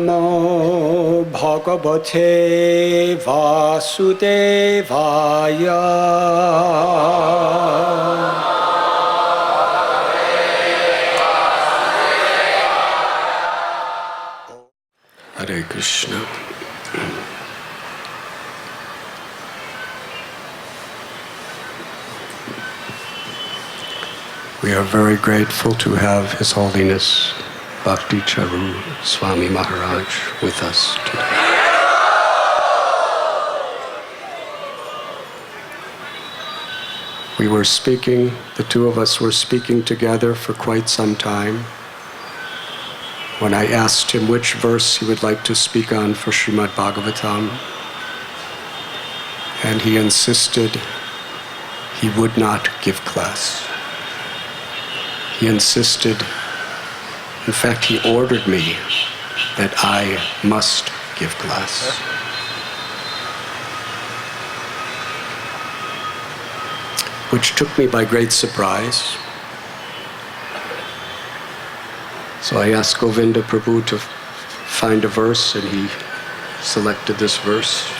Namo Bhagavate Vasudevaya. Hare Krishna. We are very grateful to have His Holiness Bhakti Charu Swami Maharaj with us today. We were speaking, the two of us were speaking together for quite some time. When I asked him which verse he would like to speak on for Srimad Bhagavatam, and he insisted he would not give class. He insisted, in fact, he ordered me that I must give class. Which took me by great surprise. So I asked Govinda Prabhu to find a verse, and he selected this verse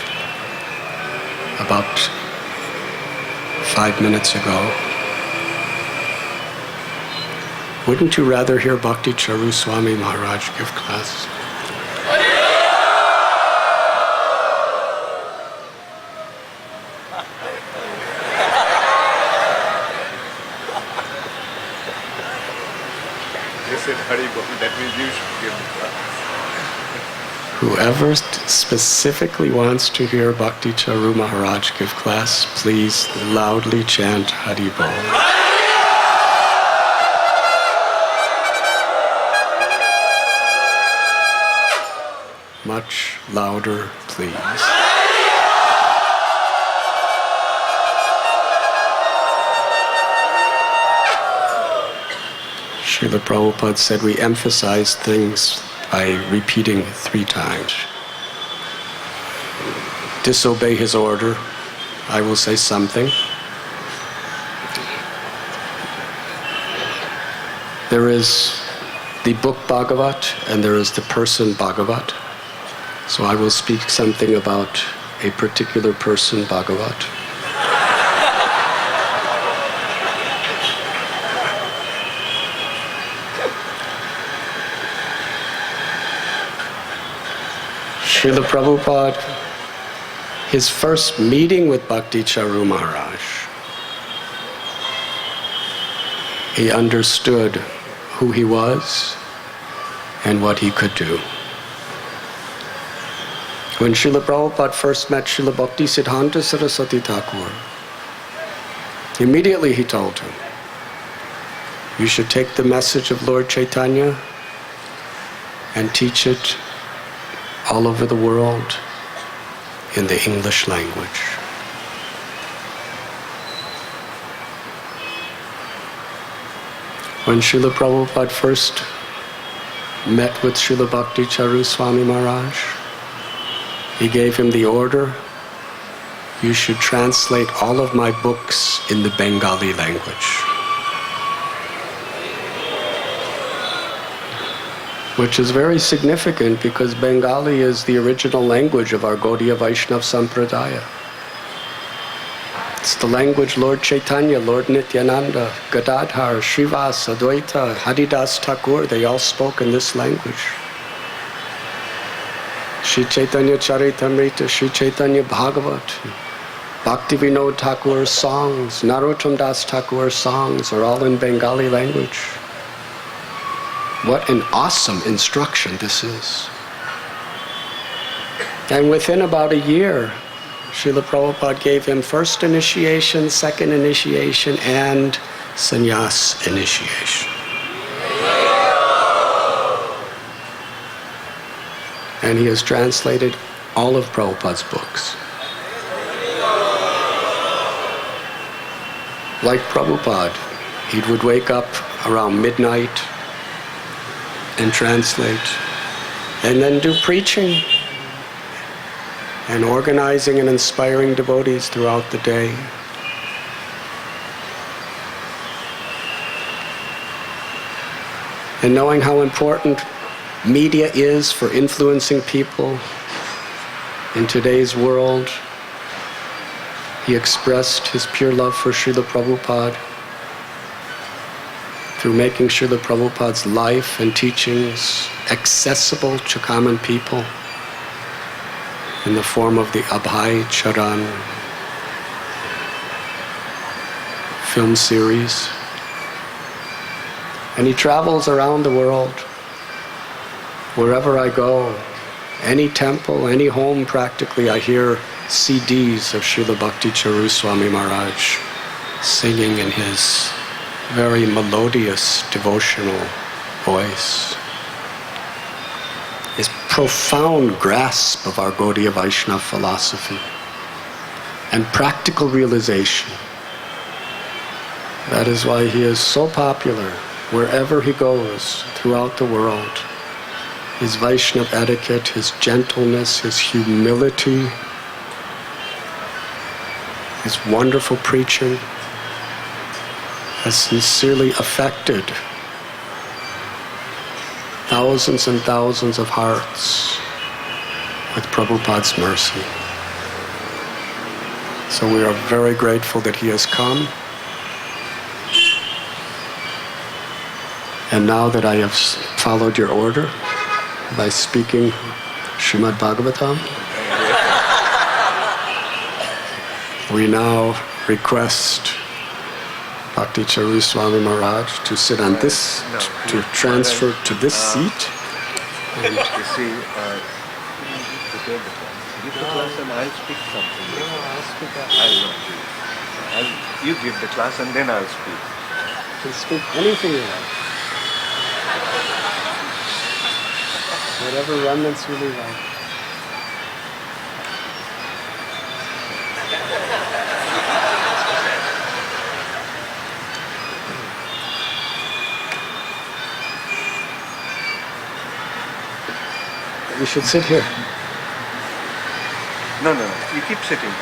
about 5 minutes ago. Wouldn't you rather hear Bhakti Charu Swami Maharaj give class? They said Haribol, that means you should give class. Whoever specifically wants to hear Bhakti Charu Maharaj give class, please loudly chant Haribol. Much louder, please. Srila Prabhupada said we emphasize things by repeating 3 times. Disobey his order, I will say something. There is the book Bhagavat and there is the person Bhagavat. So I will speak something about a particular person, Bhagavat. Srila Prabhupada, his first meeting with Bhakti Charu Maharaj, he understood who he was and what he could do. When Srila Prabhupada first met Srila Bhakti Siddhanta Saraswati Thakur, immediately he told him, you should take the message of Lord Chaitanya and teach it all over the world in the English language. When Srila Prabhupada first met with Srila Bhakti Charu Swami Maharaj, he gave him the order, you should translate all of my books in the Bengali language. Which is very significant because Bengali is the original language of our Gaudiya Vaishnava Sampradaya. It's the language Lord Chaitanya, Lord Nityananda, Gadadhar, Srivas, Advaita, Haridas Thakur, they all spoke in this language. Sri Chaitanya Charitamrita, Sri Chaitanya Bhagavat, Bhakti Vinod Thakur's songs, Narottam Das Thakur's songs are all in Bengali language. What an awesome instruction this is. And within about a year, Srila Prabhupada gave him first initiation, second initiation, and sannyas initiation. And he has translated all of Prabhupada's books. Like Prabhupada, he would wake up around midnight and translate, and then do preaching and organizing and inspiring devotees throughout the day. And knowing how important media is for influencing people in today's world, he expressed his pure love for Srila Prabhupada through making Srila Prabhupada's life and teachings accessible to common people in the form of the Abhay Charan film series. And he travels around the world. Wherever I go, any temple, any home practically, I hear CDs of Srila Bhakti Charu Swami Maharaj singing in his very melodious devotional voice. His profound grasp of our Gaudiya Vaishnava philosophy and practical realization. That is why he is so popular wherever he goes throughout the world. His Vaishnava etiquette, his gentleness, his humility, his wonderful preaching has sincerely affected thousands and thousands of hearts with Prabhupada's mercy. So we are very grateful that he has come. And now that I have followed your order by speaking Srimad Bhagavatam, we now request Bhakti Charu Swami Maharaj to sit on this, to transfer to this seat. And you see, give the class and I'll speak something. No, I'll speak up. I'll not do it. You give the class and then I'll speak. You can speak anything you like. Whatever remnants you leave out. You should sit here. No. You keep sitting. No,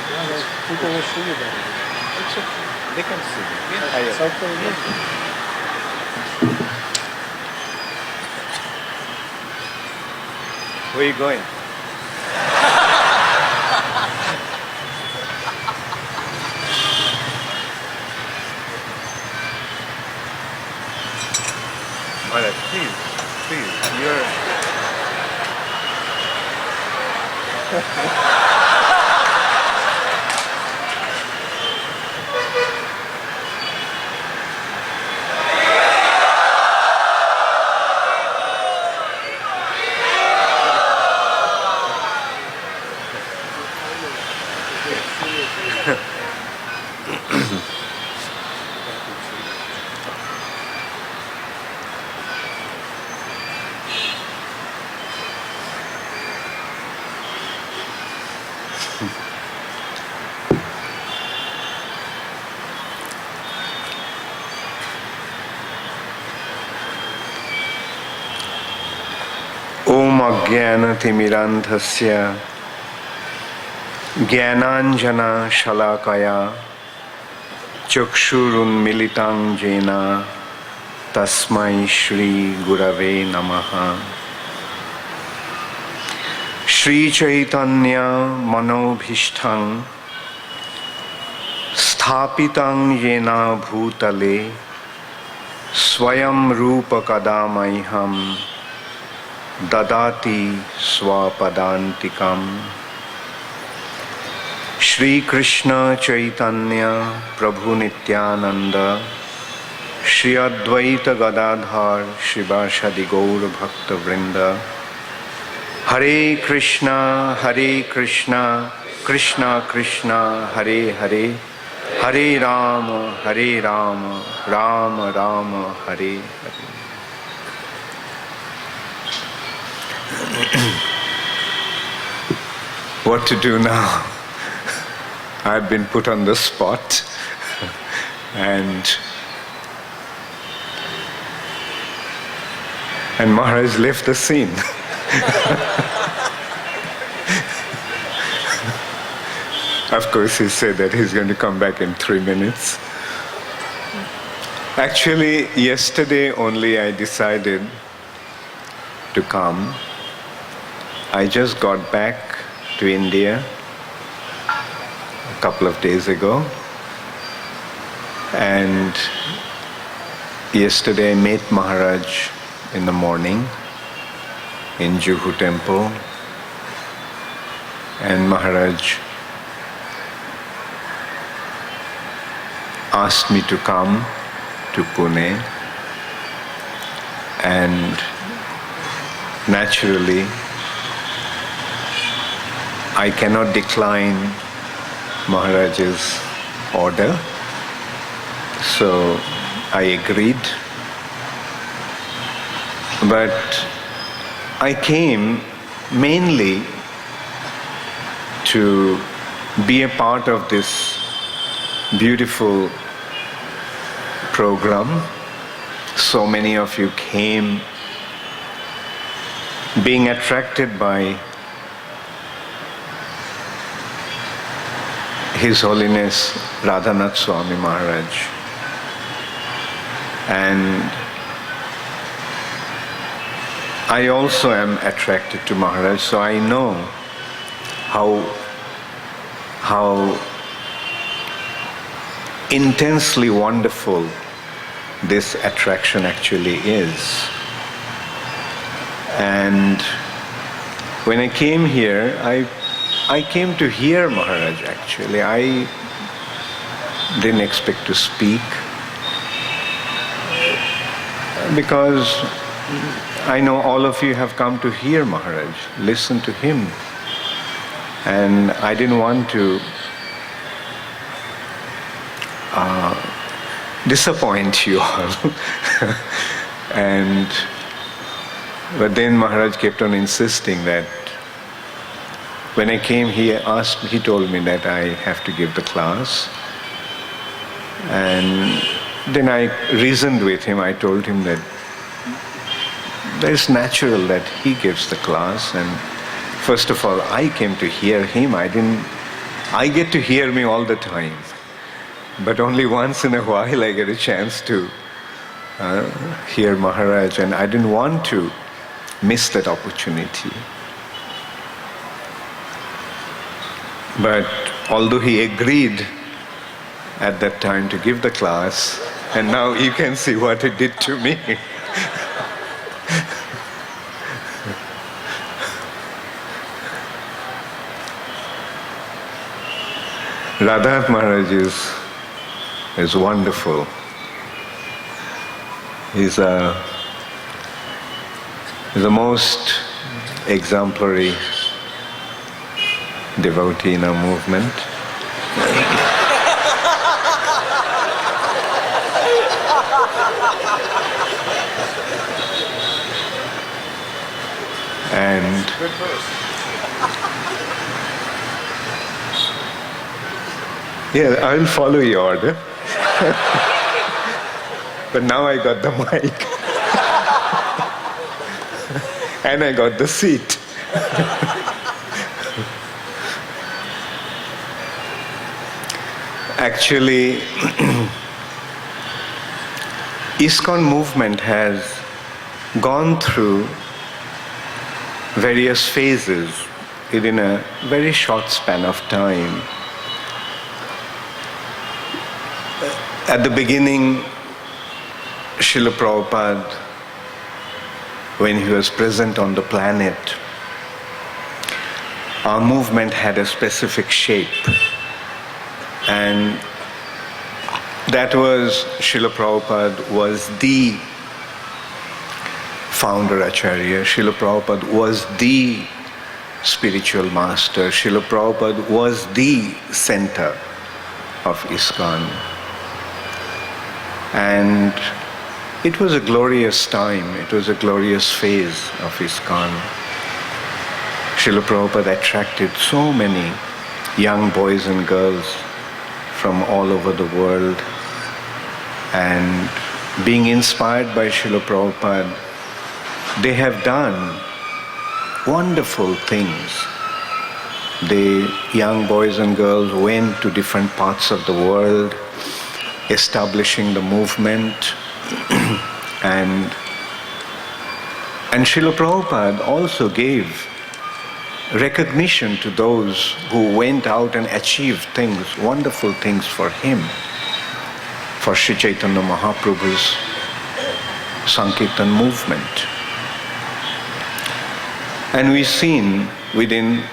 people will see you better. It's okay. They can sit. It's okay. Where are you going? Alright, please, you're... ज्ञानतिमिरान्धस्य ज्ञानाञ्जना शलाकया चक्षुरुन्मिलितं येन तस्मै श्री गुरवे नमः। श्रीचैतन्य मनोभीष्टं स्थापितं येन भूतले स्वयं रूप कदा मह्यं ददाति स्वपदान्तिकम्। श्री कृष्ण चैतन्य प्रभु नित्यानंद श्री अद्वैत गदाधर शिवासादि गौर भक्त वृंद। हरे कृष्णा कृष्णा कृष्णा हरे हरे, हरे Ram Ram Ram Hare Hare. What to do now? I've been put on the spot and Maharaj left the scene. Of course, he said that he's going to come back in 3 minutes. Actually, yesterday only I decided to come. I just got back to India a couple of days ago, and yesterday I met Maharaj in the morning in Juhu temple, and Maharaj asked me to come to Pune, and naturally I cannot decline Maharaj's order, so I agreed. But I came mainly to be a part of this beautiful program. So many of you came being attracted by His Holiness Radhanath Swami Maharaj. And I also am attracted to Maharaj, so I know how intensely wonderful this attraction actually is. And when I came here, I came to hear Maharaj actually. I didn't expect to speak because I know all of you have come to hear Maharaj, listen to him. And I didn't want to disappoint you all. But then Maharaj kept on insisting that when I came, he told me that I have to give the class. And then I reasoned with him. I told him that it's natural that he gives the class, and first of all, I came to hear him. I get to hear me all the time, but only once in a while I get a chance to hear Maharaj, and I didn't want to miss that opportunity. But although he agreed at that time to give the class, and now you can see what it did to me. Radhanath Maharaj is wonderful. He's the most exemplary devotee in our movement. And yeah, I'll follow your order. But now I got the mic. And I got the seat. Actually, ISKCON movement has gone through various phases within a very short span of time. At the beginning, Srila Prabhupada, when he was present on the planet, our movement had a specific shape. And that was, Srila Prabhupada was the founder Acharya. Srila Prabhupada was the spiritual master. Srila Prabhupada was the center of ISKCON. And it was a glorious time, it was a glorious phase of ISKCON. Srila Prabhupada attracted so many young boys and girls from all over the world. And being inspired by Srila Prabhupada, they have done wonderful things. The young boys and girls went to different parts of the world, establishing the movement, and And Srila Prabhupada also gave recognition to those who went out and achieved things, wonderful things for him, for Sri Chaitanya Mahaprabhu's Sankirtan movement. And we've seen within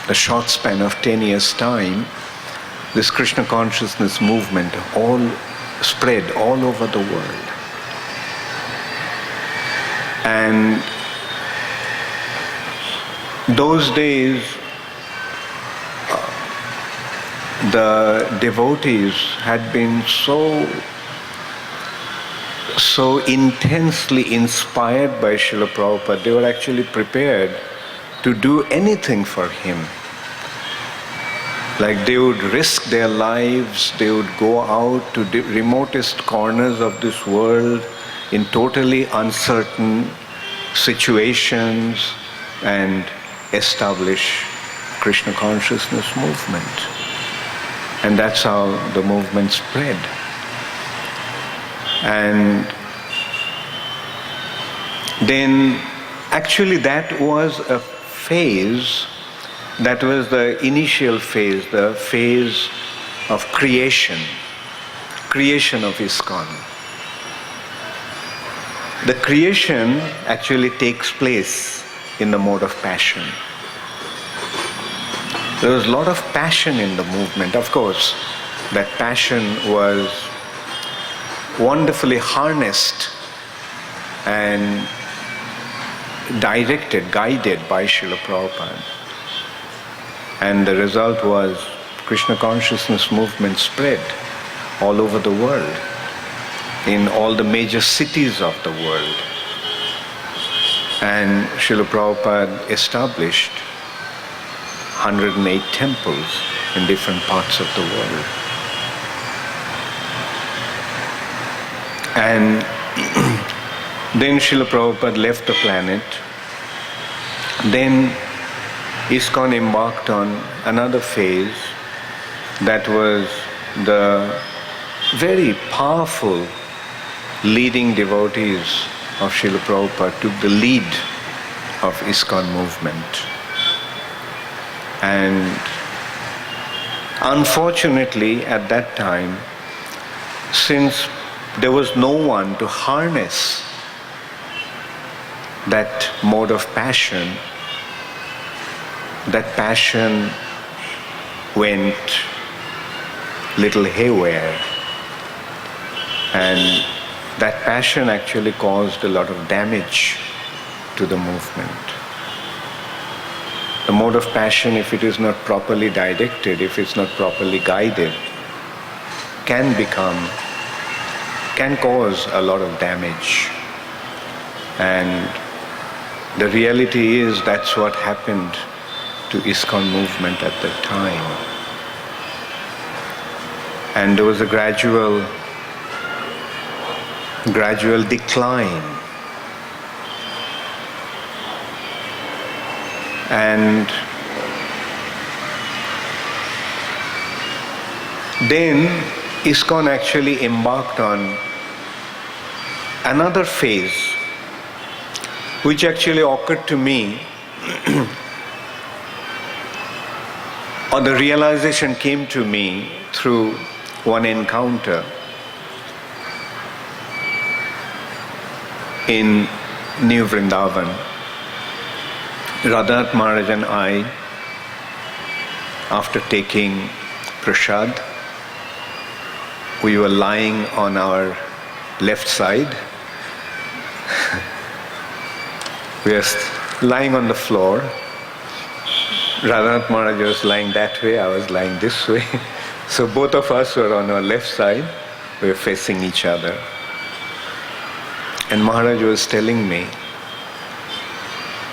a short span of 10 years' time, this Krishna consciousness movement all spread all over the world. And those days, the devotees had been so intensely inspired by Srila Prabhupada, they were actually prepared to do anything for him. Like they would risk their lives, they would go out to the remotest corners of this world in totally uncertain situations and establish Krishna consciousness movement. And that's how the movement spread. And then actually that was a phase, that was the initial phase, the phase of creation of ISKCON. The creation actually takes place in the mode of passion. There was a lot of passion in the movement. Of course, that passion was wonderfully harnessed and directed, guided by Srila Prabhupada. And the result was Krishna consciousness movement spread all over the world, in all the major cities of the world. And Srila Prabhupada established 108 temples in different parts of the world. And then Srila Prabhupada left the planet. Then ISKCON embarked on another phase that was the very powerful leading devotees of Srila Prabhupada took the lead of ISKCON movement. And unfortunately at that time, since there was no one to harness that mode of passion, that passion went little haywire. And that passion actually caused a lot of damage to the movement. The mode of passion, if it is not properly directed, if it's not properly guided, can cause a lot of damage. And the reality is that's what happened to ISKCON movement at that time. And there was a gradual decline. And then ISKCON actually embarked on another phase, which actually occurred to me, or the realization came to me through one encounter in New Vrindavan. Radhanath Maharaj and I, after taking prasad, we were lying on our left side. We were lying on the floor. Radhanath Maharaj was lying that way, I was lying this way. So both of us were on our left side, we were facing each other. And Maharaj was telling me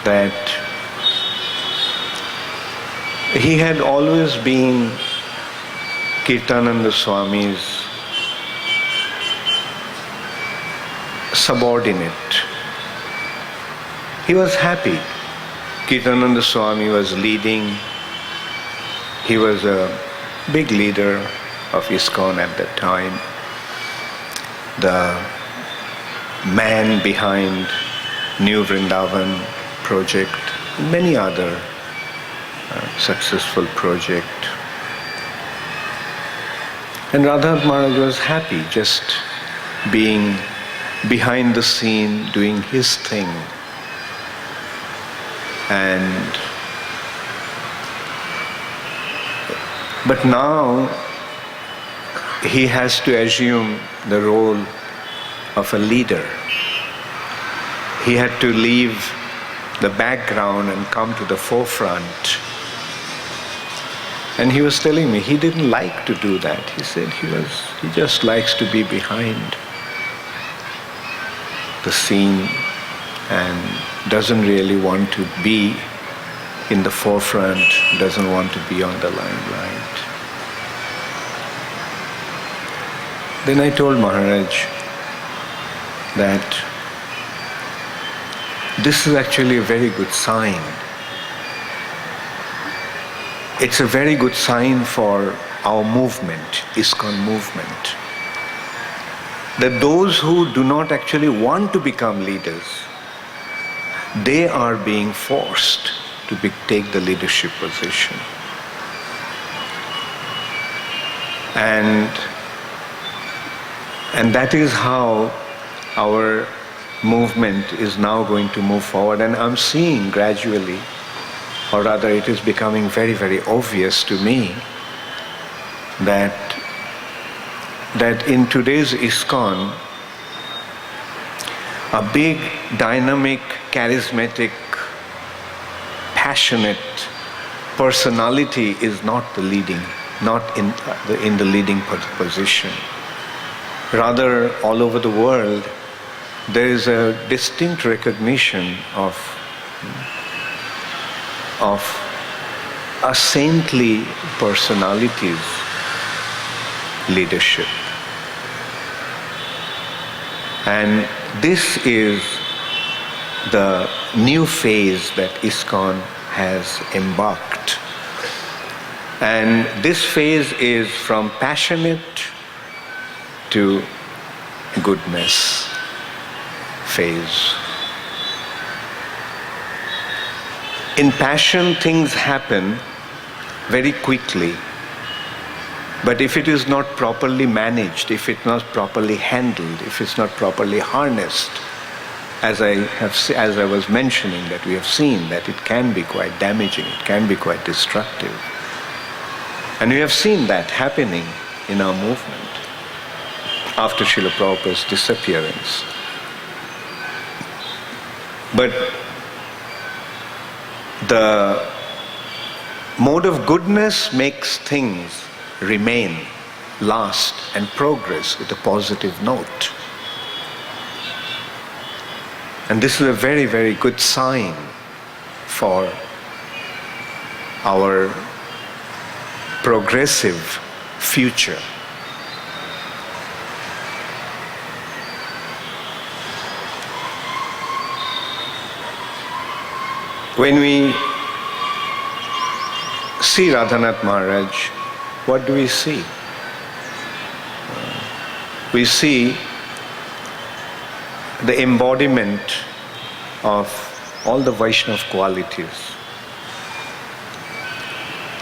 that he had always been Kirtananda Swami's subordinate. He was happy. Kirtananda Swami was leading. He was a big leader of ISKCON at that time. The man behind New Vrindavan project, and many other successful project. And Radhanath Maharaj was happy just being behind the scene, doing his thing. But now he has to assume the role of a leader. He had to leave the background and come to the forefront. And he was telling me he didn't like to do that. He said he just likes to be behind the scene and doesn't really want to be in the forefront, doesn't want to be on the limelight. Then I told Maharaj that this is actually a very good sign. It's a very good sign for our movement, ISKCON movement, that those who do not actually want to become leaders, they are being forced to take the leadership position. And that is how our movement is now going to move forward. And I'm seeing gradually, or rather it is becoming very, very obvious to me that in today's ISKCON, a big, dynamic, charismatic, passionate personality is not in the leading position. Rather, all over the world, there is a distinct recognition of a saintly personality's leadership. And this is the new phase that ISKCON has embarked. And this phase is from passionate to goodness phase. In passion, things happen very quickly. But if it is not properly managed, if it's not properly handled, if it's not properly harnessed, as I was mentioning, that we have seen that it can be quite damaging, it can be quite destructive. And we have seen that happening in our movement after Srila Prabhupada's disappearance. But the mode of goodness makes things remain, last, and progress with a positive note. And this is a very, very good sign for our progressive future. When we see Radhanath Maharaj, what do we see? We see the embodiment of all the Vaishnava qualities.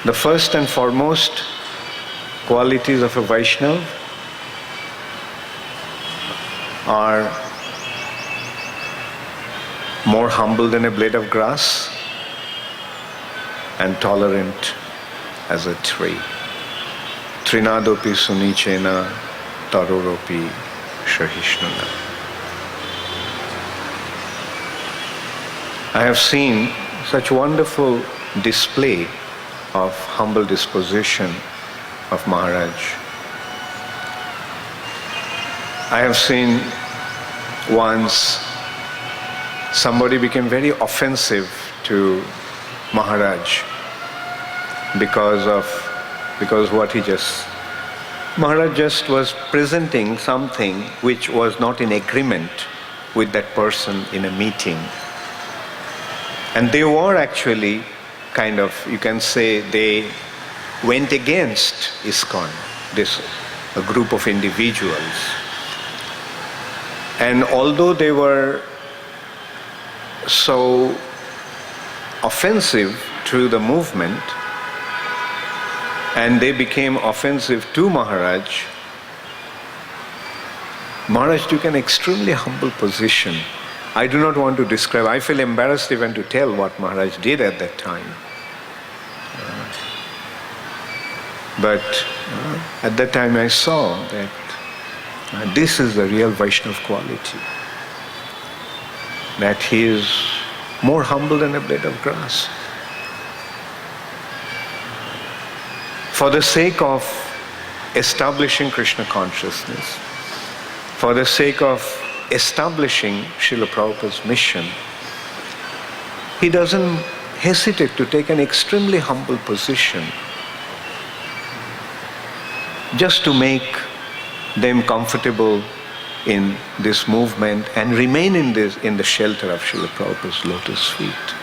The first and foremost qualities of a Vaishnava are more humble than a blade of grass and tolerant as a tree. Trinadopi sunichena taroropi shahishnuna. I have seen such wonderful display of humble disposition of Maharaj. I have seen once somebody became very offensive to Maharaj because Maharaj just was presenting something which was not in agreement with that person in a meeting. And they were actually kind of, you can say, they went against ISKCON, a group of individuals. And although they were so offensive to the movement, and they became offensive to Maharaj, Maharaj took an extremely humble position. I do not want to describe, I feel embarrassed even to tell what Maharaj did at that time. But at that time I saw that this is the real Vaishnava quality. That he is more humble than a blade of grass. For the sake of establishing Krishna consciousness, for the sake of establishing Srila Prabhupada's mission, he doesn't hesitate to take an extremely humble position just to make them comfortable in this movement and remain in the shelter of Srila Prabhupada's lotus feet.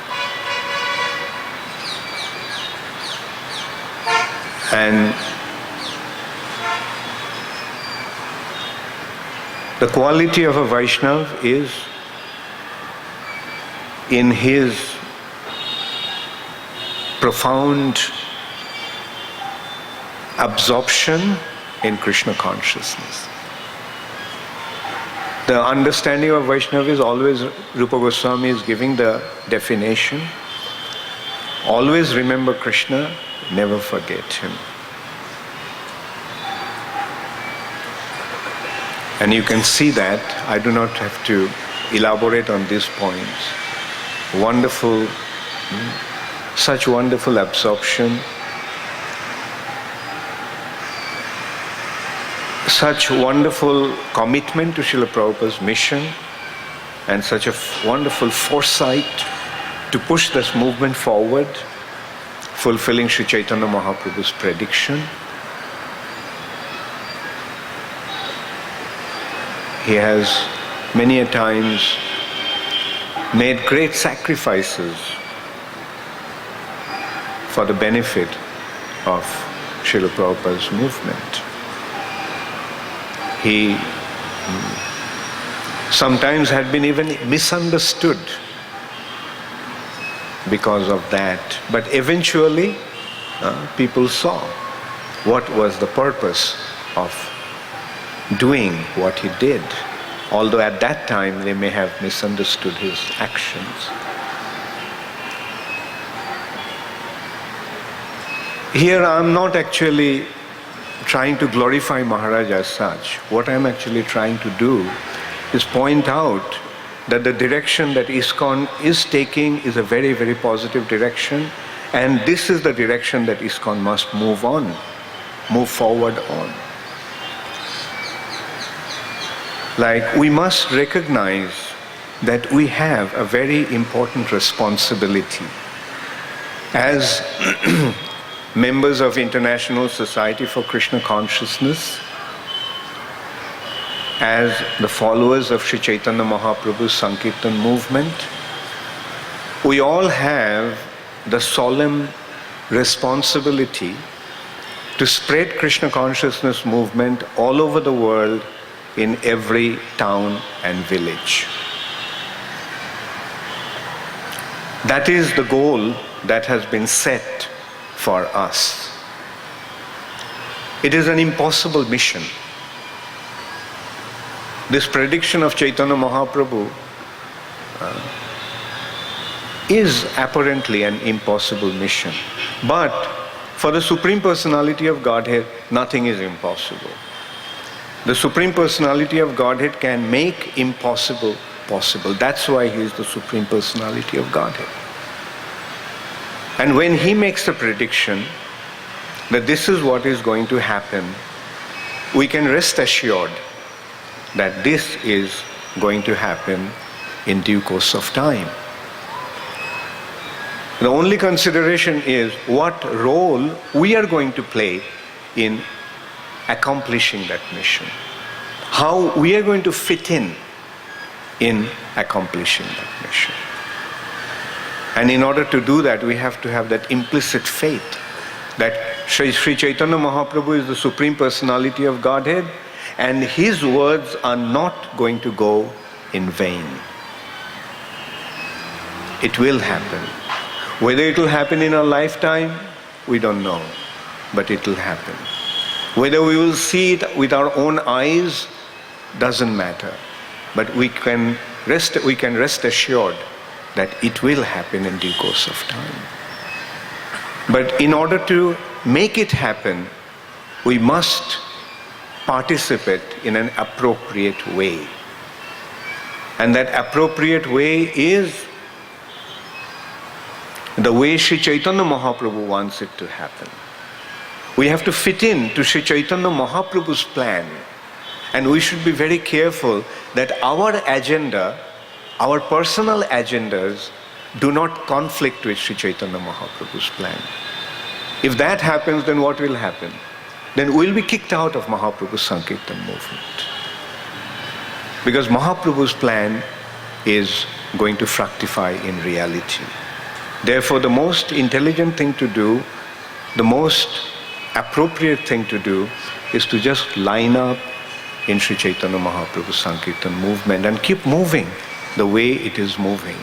And the quality of a Vaishnava is in his profound absorption in Krishna consciousness. The understanding of Vaishnava is always, Rupa Goswami is giving the definition, always remember Krishna, never forget him. And you can see that, I do not have to elaborate on these points. Wonderful, such wonderful absorption, such wonderful commitment to Srila Prabhupada's mission, and such a wonderful foresight to push this movement forward, fulfilling Sri Chaitanya Mahaprabhu's prediction. He has many a times made great sacrifices for the benefit of Srila Prabhupada's movement. He sometimes had been even misunderstood because of that. But eventually, people saw what was the purpose of doing what he did, although at that time they may have misunderstood his actions. Here I'm not actually trying to glorify Maharaj as such. What I'm actually trying to do is point out that the direction that ISKCON is taking is a very, very positive direction, and this is the direction that ISKCON must move forward on. Like, we must recognize that we have a very important responsibility as members of International Society for Krishna Consciousness, as the followers of Sri Chaitanya Mahaprabhu's Sankirtan movement. We all have the solemn responsibility to spread Krishna consciousness movement all over the world, in every town and village. That is the goal that has been set for us. It is an impossible mission. This prediction of Chaitanya Mahaprabhu is apparently an impossible mission. But for the Supreme Personality of Godhead, nothing is impossible. The Supreme Personality of Godhead can make impossible possible. That's why he is the Supreme Personality of Godhead. And when he makes a prediction that this is what is going to happen, we can rest assured that this is going to happen in due course of time. The only consideration is what role we are going to play in accomplishing that mission. How we are going to fit in accomplishing that mission. And in order to do that, we have to have that implicit faith that Sri Chaitanya Mahaprabhu is the Supreme Personality of Godhead, and his words are not going to go in vain. It will happen. Whether it will happen in our lifetime, we don't know, but it will happen. Whether we will see it with our own eyes, doesn't matter. But we can rest assured that it will happen in due course of time. But in order to make it happen, we must participate in an appropriate way. And that appropriate way is the way Sri Chaitanya Mahaprabhu wants it to happen. We have to fit in to Sri Chaitanya Mahaprabhu's plan. And we should be very careful that our agenda, our personal agendas, do not conflict with Sri Chaitanya Mahaprabhu's plan. If that happens, then what will happen? Then we'll be kicked out of Mahaprabhu's Sankirtan movement. Because Mahaprabhu's plan is going to fructify in reality. Therefore, the most intelligent thing to do, the most appropriate thing to do, is to just line up in Sri Chaitanya Mahaprabhu's Sankirtan movement and keep moving the way it is moving,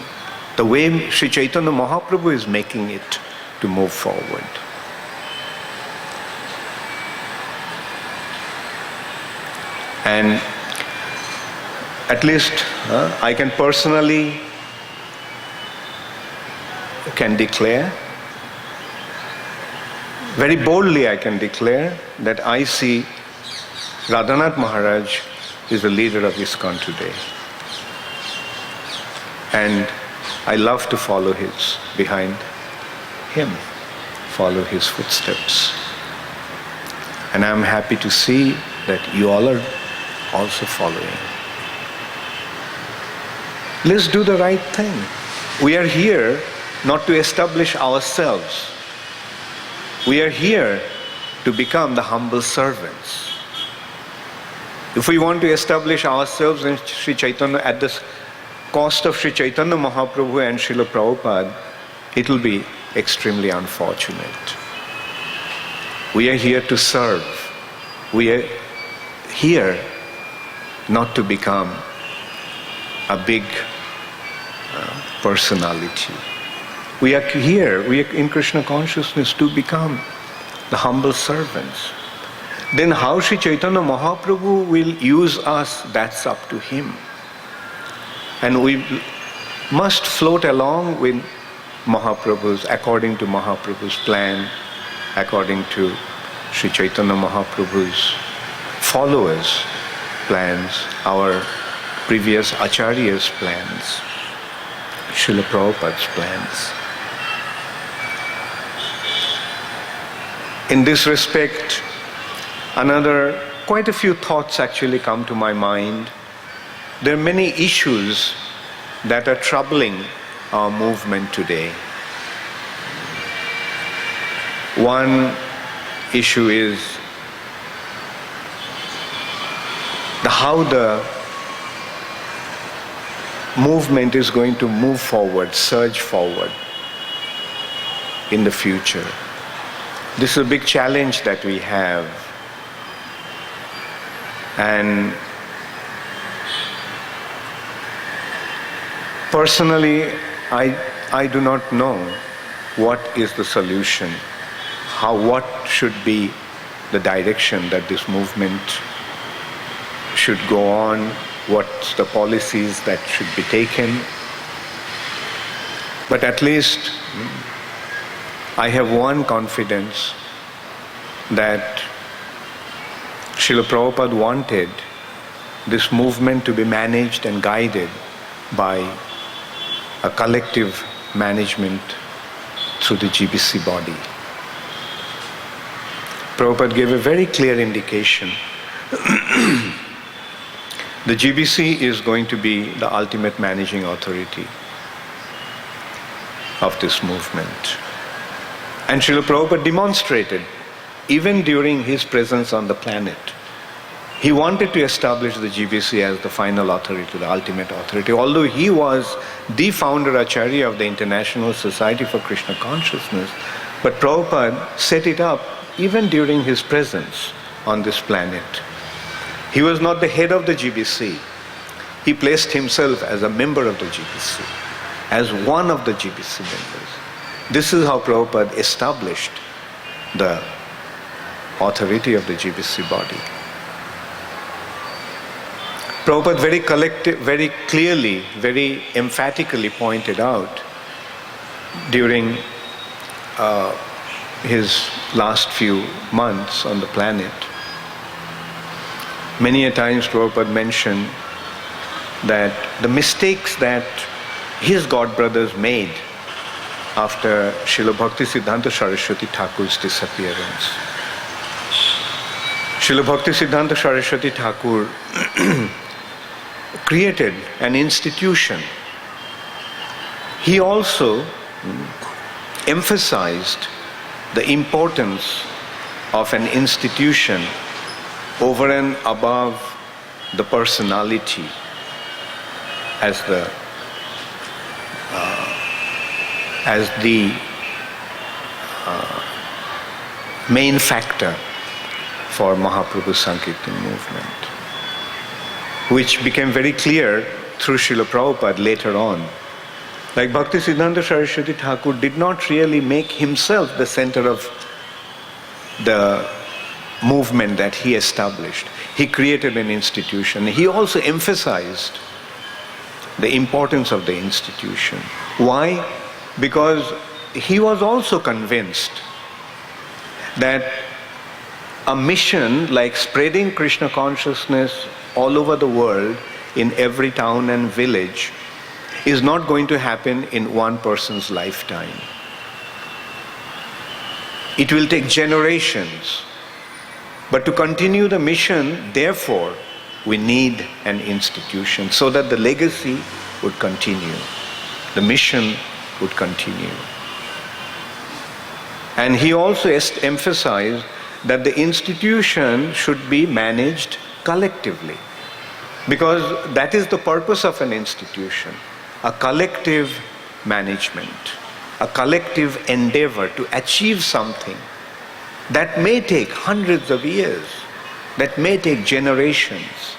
the way Sri Chaitanya Mahaprabhu is making it to move forward. And at least I can personally declare, very boldly I can declare that I see Radhanath Maharaj is the leader of ISKCON today. And I love to follow behind him, follow his footsteps. And I'm happy to see that you all are also following. Let's do the right thing. We are here not to establish ourselves. We are here to become the humble servants. If we want to establish ourselves in Sri Chaitanya at the cost of Sri Chaitanya Mahaprabhu and Srila Prabhupada, it will be extremely unfortunate. We are here to serve. We are here not to become a big personality. We are here, we are in Krishna consciousness to become the humble servants. Then how Sri Chaitanya Mahaprabhu will use us, that's up to him. And we must float along with Mahaprabhu's, according to Mahaprabhu's plan, according to Sri Chaitanya Mahaprabhu's followers' plans, our previous Acharya's plans, Srila Prabhupada's plans. In this respect, quite a few thoughts actually come to my mind. There are many issues that are troubling our movement today. One issue is how the movement is going to move forward, surge forward in the future. This is a big challenge that we have. And personally, I do not know what is the solution, what should be the direction that this movement should go on, what's the policies that should be taken. But at least I have one confidence that Srila Prabhupada wanted this movement to be managed and guided by a collective management through the GBC body. Prabhupada gave a very clear indication. The GBC is going to be the ultimate managing authority of this movement. And Srila Prabhupada demonstrated, even during his presence on the planet, he wanted to establish the GBC as the final authority, the ultimate authority. Although he was the founder Acharya of the International Society for Krishna Consciousness, but Prabhupada set it up even during his presence on this planet. He was not the head of the GBC. He placed himself as a member of the GBC. as one of the GBC members. This is how Prabhupada established the authority of the GBC body. Prabhupada very clearly, very emphatically pointed out during his last few months on the planet. Many a times Prabhupada mentioned that the mistakes that his godbrothers made after Srila Bhaktisiddhanta Saraswati Thakur's disappearance. Srila Bhaktisiddhanta Saraswati Thakur created an institution. He also emphasized the importance of an institution over and above the personality as the main factor for Mahaprabhu's Sankirtan movement, which became very clear through Srila Prabhupada later on. Like Bhaktisiddhanta Saraswati Thakur did not really make himself the center of the movement that he established. He created an institution. He also emphasized the importance of the institution. Why? Because he was also convinced that a mission like spreading Krishna consciousness all over the world in every town and village is not going to happen in one person's lifetime. It will take generations. But to continue the mission, therefore, we need an institution so that the legacy would continue. The mission would continue. And he also emphasized that the institution should be managed collectively. Because that is the purpose of an institution, a collective management, a collective endeavor to achieve something that may take hundreds of years, that may take generations.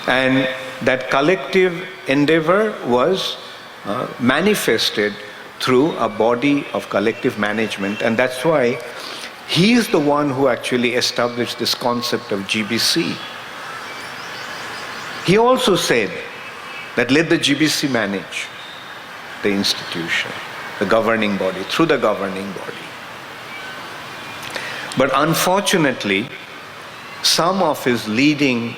And that collective endeavor was manifested through a body of collective management, and that's why he is the one who actually established this concept of GBC. He also said that let the GBC manage the institution, the governing body, through the governing body. But unfortunately, some of his leading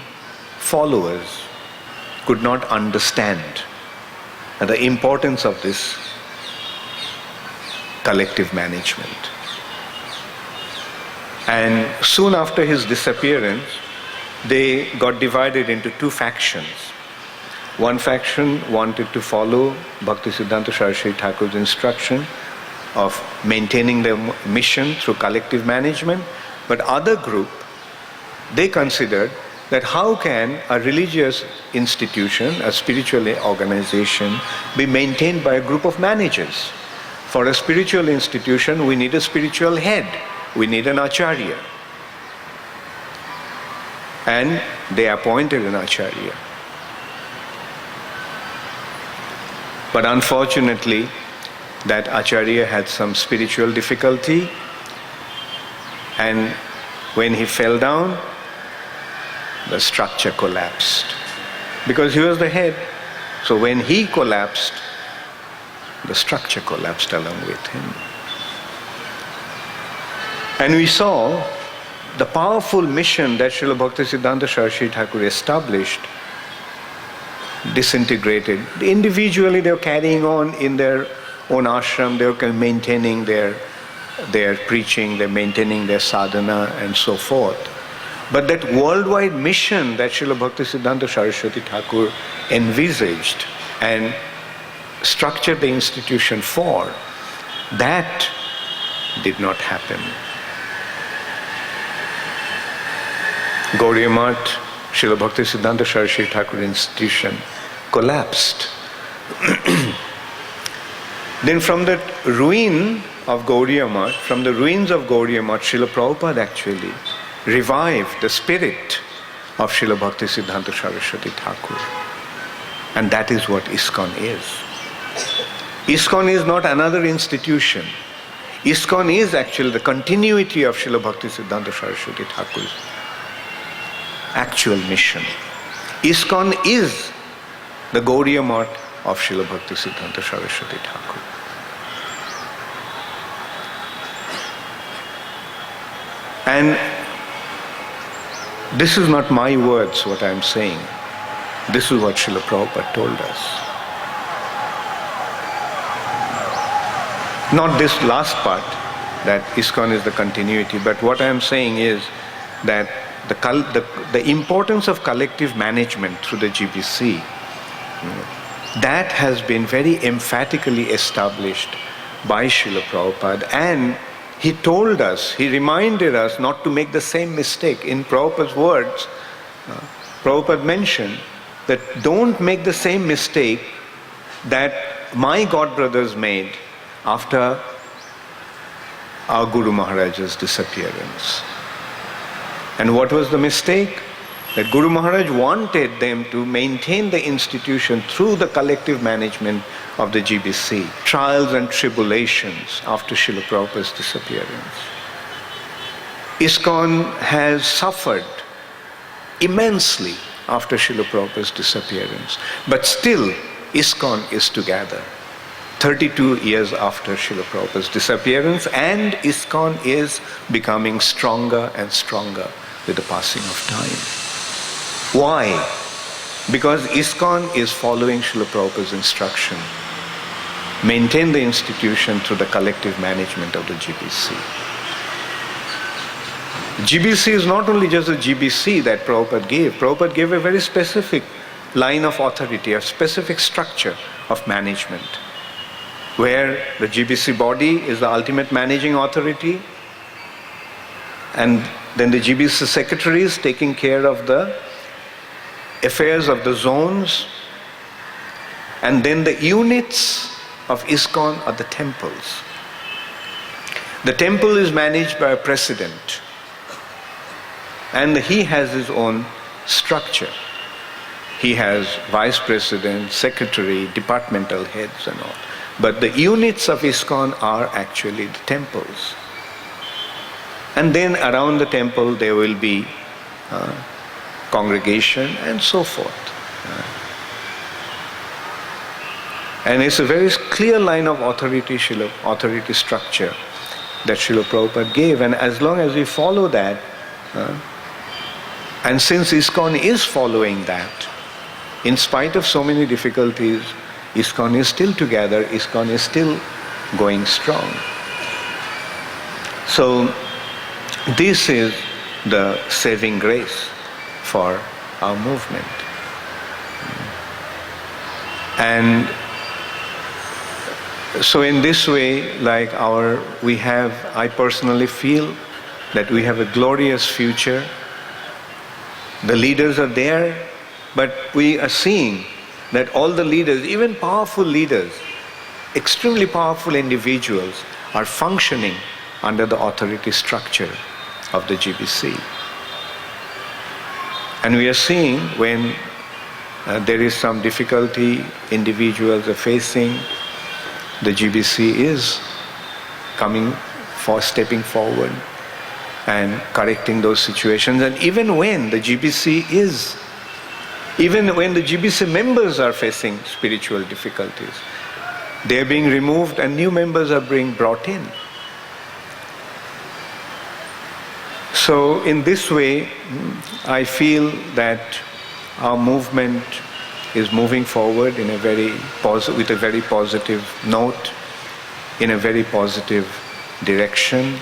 followers could not understand the importance of this collective management. And soon after his disappearance, they got divided into two factions. One faction wanted to follow Bhaktisiddhanta Saraswati Thakur's instruction of maintaining the mission through collective management, but other group, they considered that how can a religious institution, a spiritual organization, be maintained by a group of managers? For a spiritual institution, we need a spiritual head. We need an acharya. And they appointed an acharya. But unfortunately, that acharya had some spiritual difficulty, and when he fell down, the structure collapsed. Because he was the head. So when he collapsed, the structure collapsed along with him. And we saw the powerful mission that Srila Bhaktisiddhanta Saraswati Thakur established disintegrated. Individually they were carrying on in their own ashram, they were maintaining their preaching, they're maintaining their sadhana and so forth. But that worldwide mission that Srila Bhaktisiddhanta Saraswati Thakur envisaged and structured the institution for, that did not happen. Gauriya Math, Srila Bhaktisiddhanta Saraswati Thakur institution collapsed. Then from that ruin of Gauriya Math, from the ruins of Gauriya Math, Srila Prabhupada actually revived the spirit of Srila Bhaktisiddhanta Saraswati Thakur. And that is what ISKCON is. ISKCON is not another institution. ISKCON is actually the continuity of Srila Bhaktisiddhanta Saraswati Thakur's actual mission. ISKCON is the Gauriya Math of Srila Bhaktisiddhanta Saraswati Thakur. And this is not my words, what I am saying. This is what Srila Prabhupada told us. Not this last part, that ISKCON is the continuity, but what I am saying is that the importance of collective management through the GBC, that has been very emphatically established by Srila Prabhupada, and he told us, he reminded us not to make the same mistake. In Prabhupada's words, Prabhupada mentioned that don't make the same mistake that my godbrothers made after our Guru Maharaj's disappearance. And what was the mistake? That Guru Maharaj wanted them to maintain the institution through the collective management of the GBC. Trials and tribulations after Srila Prabhupada's disappearance. ISKCON has suffered immensely after Srila Prabhupada's disappearance. But still, ISKCON is together. 32 years after Srila Prabhupada's disappearance, and ISKCON is becoming stronger and stronger with the passing of time. Why? Because ISKCON is following Srila Prabhupada's instruction. Maintain the institution through the collective management of the GBC. GBC is not only just a GBC that Prabhupada gave. Prabhupada gave a very specific line of authority, a specific structure of management, where the GBC body is the ultimate managing authority, and then the GBC secretary is taking care of the affairs of the zones, and then the units of ISKCON are the temples. The temple is managed by a president, and he has his own structure. He has vice president, secretary, departmental heads and all. But the units of ISKCON are actually the temples. And then around the temple there will be congregation and so forth. And it's a very clear line of authority structure that Srila Prabhupada gave. And as long as we follow that, and since ISKCON is following that, in spite of so many difficulties, ISKCON is still together, ISKCON is still going strong. So this is the saving grace for our movement. And so in this way, I personally feel that we have a glorious future. The leaders are there, but we are seeing that all the leaders, even powerful leaders, extremely powerful individuals, are functioning under the authority structure of the GBC. And we are seeing when there is some difficulty individuals are facing, the GBC is stepping forward and correcting those situations. And even when the GBC members are facing spiritual difficulties, they are being removed and new members are being brought in. So in this way, I feel that our movement is moving forward with a very positive note, in a very positive direction.